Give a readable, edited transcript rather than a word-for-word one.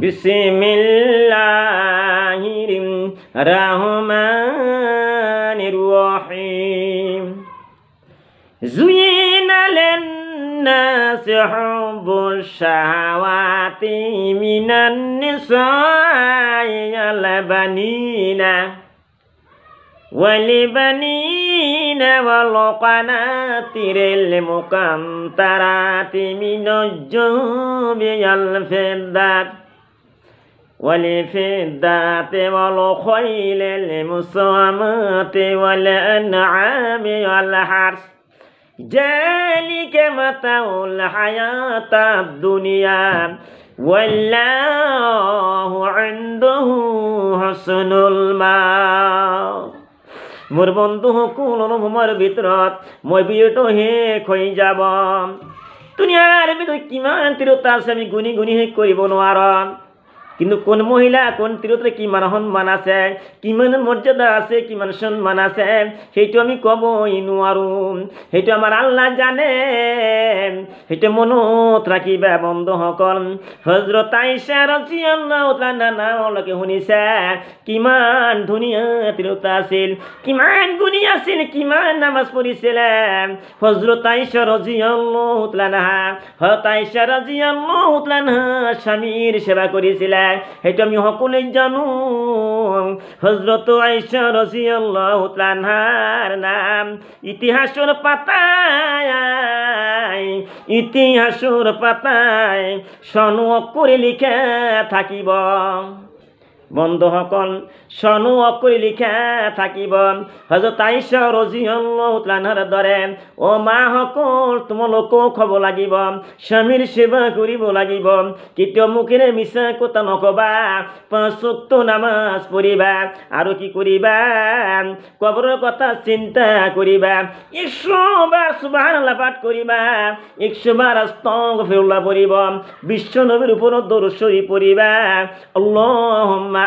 বিসমিল্লাহির রহমানির রহিম যুইনা লিন-নাসি হুব্বুশ শাহাওয়াতি মিনান নিসাই ওয়াল বানিনা والبنين والقناطير المقنطرة من الذهب والفضة والخيل المسومة والأنعام والحرث ذلك متاع الحياة الدنيا والله عنده حسن المآب। মোর বন্ধু কোন অনুভবের ভিতৰত মই বিৰত শেষ হৈ যাব। দুনিয়াৰ ভিতৰত কিমান তীৰতা আছে আমি গুণি গুণি শেষ কৰিব নোৱাৰোঁ। কিন্তু কোন মহিলা কোন তীৰতে কিমান সন্মান আছে, কিমান মৰ্যাদা আছে, কিমান সন্মান আছে সেইটো আমি ক'বই নোৱাৰোঁ। সেইটো আমাৰ আল্লাহ জানে। সেইটো মনত ৰাখিবা বন্ধুসকল। হযরত আয়েশা রাদিয়াল্লাহু তাআলা নামলৈকে শুনিছে কিমান ধুনীয়া তীৰতা আছিল, কিমান গুণী আছিল, কিমান নামাজ পঢ়িছিল। হযরত আয়েশা রাদিয়াল্লাহু তাআলা হযরত আয়েশা রাদিয়াল্লাহু তাআলা স্বামীৰ সেৱা কৰিছিল। সেইটো আমি সকলোৱে জানো। হযরত আয়েশা রাদিয়াল্লাহু তাআলার নাম ইতিহাসের পাতায় স্বর্ণ অক্ষরে লিখা থাকিব। বন্ধুসকল স্বর্ণ অক্ষরে লিখা থাকিব হযরত আয়েশা রাদিয়াল্লাহু তাআলার দৰে। ও মা সকল তোমালোকো খাব লাগিব, স্বামীৰ সেৱা কৰিব লাগিব, কেতিয়াও মুখেৰে মিছা কথা নকবা, 5 ওয়াক্ত নামাজ পঢ়িবা আৰু কি কৰিবা কবৰৰ কথা চিন্তা কৰিবা, 100 বাৰ সুবহানাল্লাহ পাঠ কৰিবা, 100 বাৰ আস্তাগফিরুল্লাহ পঢ়িব, বিশ্ব নবীৰ ওপৰত দরুদ শরীফ পঢ়িবা। আল্লাহুম্মা